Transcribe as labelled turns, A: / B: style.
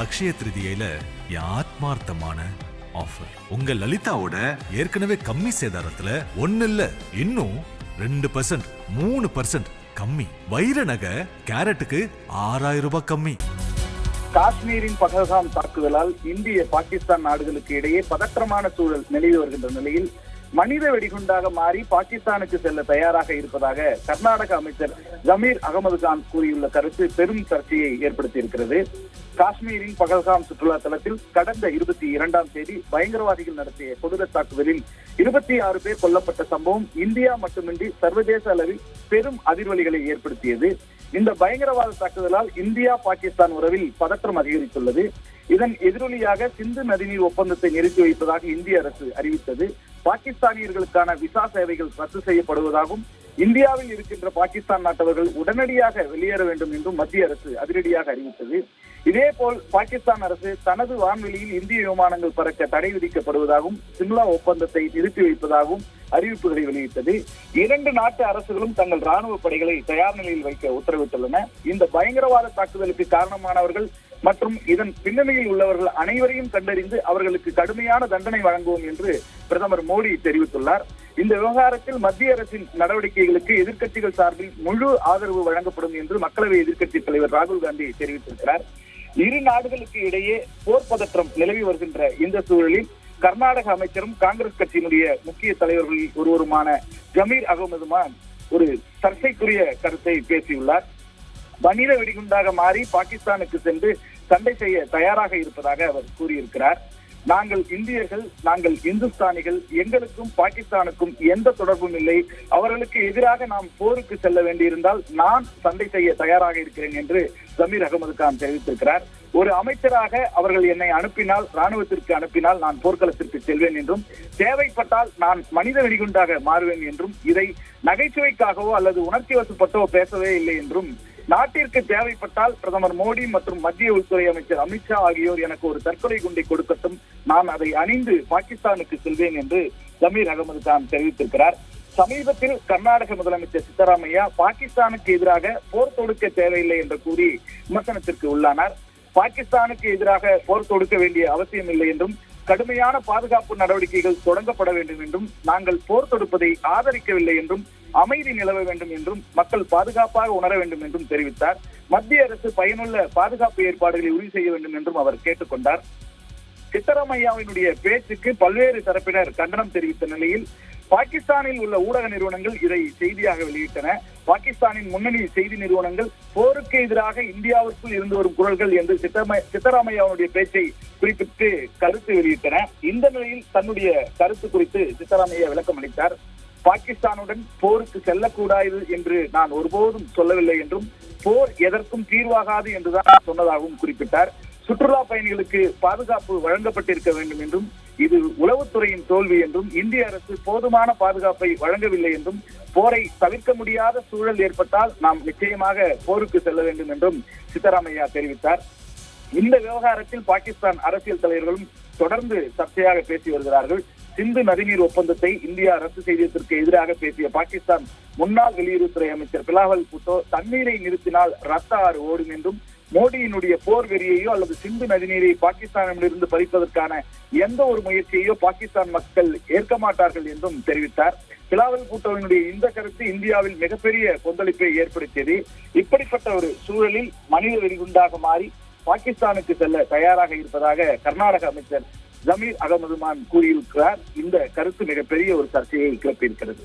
A: அக்ஷய திருதியில ஆத்மார்த்தமான ஆஃபர். உங்க லலிதாவோட ஏற்கனவே கம்மி சேதாரத்துல ஒன்னு இல்ல இன்னும் 2%, 3% கம்மி. வைர நகை கேரட்டுக்கு 6000 ரூபாய் கம்மி.
B: காஷ்மீரின் பகல்காம் தாக்குதலால் இந்திய பாகிஸ்தான் நாடுகளுக்கு இடையே பதற்றமான சூழல் நிலவி வருகின்ற நிலையில் மனித வெடிகுண்டாக மாறி பாகிஸ்தானுக்கு செல்ல தயாராக இருப்பதாக கர்நாடக அமைச்சர் ஜமீர் அகமது கான் கூறியுள்ள கருத்து பெரும் சர்ச்சையை ஏற்படுத்தியிருக்கிறது. காஷ்மீரின் பகல்காம் சுற்றுலா தலத்தில் கடந்த 22ஆம் தேதி பயங்கரவாதிகள் நடத்திய கொடூர தாக்குதலில் 26 பேர் கொல்லப்பட்ட சம்பவம் இந்தியா மட்டுமின்றி சர்வதேச அளவில் பெரும் அதிர்வலிகளை ஏற்படுத்தியது. இந்த பயங்கரவாத தாக்குதலால் இந்தியா பாகிஸ்தான் உறவில் பதற்றம் அதிகரித்துள்ளது. இதன் எதிரொலியாக சிந்து நதிநீர் ஒப்பந்தத்தை நிறுத்தி வைப்பதாக இந்திய அரசு அறிவித்தது. பாகிஸ்தானியர்களுக்கான விசா சேவைகள் ரத்து செய்யப்படுவதாகவும் இந்தியாவில் இருக்கின்ற பாகிஸ்தான் நாட்டவர்கள் உடனடியாக வெளியேற வேண்டும் என்றும் மத்திய அரசு அதிரடியாக அறிவித்தது. இதேபோல் பாகிஸ்தான் அரசு தனது வான்வெளியில் இந்திய விமானங்கள் பறக்க தடை விதிக்கப்படுவதாகவும் சிம்லா ஒப்பந்தத்தை நிறுத்தி வைப்பதாகவும் அறிவிப்புகளை வெளியிட்டது. 2 நாட்டு அரசுகளும் தங்கள் ராணுவ படைகளை தயார் நிலையில் வைக்க உத்தரவிட்டுள்ளன. இந்த பயங்கரவாத தாக்குதலுக்கு காரணமானவர்கள் மற்றும் இதன் பின்னணியில் உள்ளவர்கள் அனைவரையும் கண்டறிந்து அவர்களுக்கு கடுமையான தண்டனை வழங்குவோம் என்று பிரதமர் மோடி தெரிவித்துள்ளார். இந்த விவகாரத்தில் மத்திய அரசின் நடவடிக்கைகளுக்கு எதிர்க்கட்சிகள் சார்பில் முழு ஆதரவு வழங்கப்படும் என்று மக்களவை எதிர்க்கட்சித் தலைவர் ராகுல் காந்தி தெரிவித்திருக்கிறார். இரு நாடுகளுக்கு இடையே போர் பதற்றம் நிலவி வருகின்ற இந்த சூழலில் கர்நாடக அமைச்சரும் காங்கிரஸ் கட்சியினுடைய முக்கிய தலைவர்களில் ஒருவருமான ஜமீர் அகமது கான் ஒரு சர்ச்சைக்குரிய கருத்தை பேசியுள்ளார். மனித வெடிகுண்டாக மாறி பாகிஸ்தானுக்கு சென்று சண்டை செய்ய தயாராக இருப்பதாக அவர் கூறியிருக்கிறார். நாங்கள் இந்தியர்கள், நாங்கள் இந்துஸ்தானிகள், எங்களுக்கும் பாகிஸ்தானுக்கும் எந்த தொடர்பும் இல்லை. அவர்களுக்கு எதிராக நாம் போருக்கு செல்ல வேண்டியிருந்தால் நான் சண்டை செய்ய தயாராக இருக்கிறேன் என்று ஜமீர் அகமது கான் தெரிவித்திருக்கிறார். ஒரு அமைச்சராக அவர்கள் என்னை அனுப்பினால், ராணுவத்திற்கு அனுப்பினால் நான் போர்க்களத்திற்கு செல்வேன் என்றும் தேவைப்பட்டால் நான் மனித வெடிகுண்டாக மாறுவேன் என்றும் இதை நகைச்சுவைக்காகவோ அல்லது உணர்ச்சி வசப்பட்டோ பேசவே இல்லை என்றும் நாட்டிற்கு தேவைப்பட்டால் பிரதமர் மோடி மற்றும் மத்திய உள்துறை அமைச்சர் அமித்ஷா ஆகியோர் எனக்கு ஒரு தற்கொலை குண்டை கொடுக்கட்டும், நான் அதை அணிந்து பாகிஸ்தானுக்கு செல்வேன் என்று ஜமீர் அகமது கான் தெரிவித்திருக்கிறார். சமீபத்தில் கர்நாடக முதலமைச்சர் சித்தராமையா பாகிஸ்தானுக்கு எதிராக போர் தொடுக்க தேவையில்லை என்று கூறி விமர்சனத்திற்கு உள்ளானார். பாகிஸ்தானுக்கு எதிராக போர் தொடுக்க வேண்டிய அவசியம் இல்லை என்றும் கடுமையான பாதுகாப்பு நடவடிக்கைகள் தொடங்கப்பட வேண்டும் என்றும் நாங்கள் போர் தொடுப்பதை ஆதரிக்கவில்லை என்றும் அமைதி நிலவ வேண்டும் என்றும் மக்கள் பாதுகாப்பாக உணர வேண்டும் என்றும் தெரிவித்தார். மத்திய அரசு பயனுள்ள பாதுகாப்பு ஏற்பாடுகளை உறுதி செய்ய வேண்டும் என்றும் அவர் கேட்டுக்கொண்டார். சித்தராமையாவினுடைய பேச்சுக்கு பல்வேறு தரப்பினர் கண்டனம் தெரிவித்த நிலையில் பாகிஸ்தானில் உள்ள ஊடக நிறுவனங்கள் இதை செய்தியாக வெளியிட்டன. பாகிஸ்தானின் முன்னணி செய்தி நிறுவனங்கள் போருக்கு எதிராக இந்தியாவிற்குள் இருந்து வரும் குரல்கள் என்று சித்தராமையாவுடைய பேச்சை குறிப்பிட்டு கருத்து வெளியிட்டன. இந்த நிலையில் தன்னுடைய கருத்து குறித்து சித்தராமையா விளக்கம் அளித்தார். பாகிஸ்தானுடன் போருக்கு செல்லக்கூடாது என்று நான் ஒருபோதும் சொல்லவில்லை என்றும் போர் எதற்கும் தீர்வாகாது என்றுதான் சொன்னதாகவும் குறிப்பிட்டார். சுற்றுலா பயணிகளுக்கு பாதுகாப்பு வழங்கப்பட்டிருக்க வேண்டும் என்றும் இது உளவுத்துறையின் தோல்வி என்றும் இந்திய அரசு போதுமான பாதுகாப்பை வழங்கவில்லை என்றும் போரை தவிர்க்க முடியாத சூழல் ஏற்பட்டால் நாம் நிச்சயமாக போருக்கு செல்ல வேண்டும் என்றும் சித்தராமையா தெரிவித்தார். இந்த விவகாரத்தில் பாகிஸ்தான் அரசியல் தலைவர்களும் தொடர்ந்து சர்ச்சையாக பேசி வருகிறார்கள். சிந்து நதிநீர் ஒப்பந்தத்தை இந்தியா ரத்து செய்ததற்கு எதிராக பேசிய பாகிஸ்தான் முன்னாள் வெளியுறவுத்துறை அமைச்சர் பிலாவல் பூட்டோ தண்ணீரை நிறுத்தினால் ரத்த ஆறு ஓடும் என்றும் மோடியினுடைய போர் வெறியையோ அல்லது சிந்து நதிநீரை பாகிஸ்தானிலிருந்து பறிப்பதற்கான எந்த ஒரு முயற்சியையோ பாகிஸ்தான் மக்கள் ஏற்க மாட்டார்கள் என்றும் தெரிவித்தார். பிலாவல் பூட்டோவினுடைய இந்த கருத்து இந்தியாவில் மிகப்பெரிய கொந்தளிப்பை ஏற்படுத்தியது. இப்படிப்பட்ட ஒரு சூழலில் மனித வெடிகுண்டாக மாறி பாகிஸ்தானுக்கு செல்ல தயாராக இருப்பதாக கர்நாடக அமைச்சர் ஜமீர் அகமது கான் கூறியிருக்கிறார். இந்த கருத்து மிகப்பெரிய ஒரு சர்ச்சையை கிளப்பியிருக்கிறது.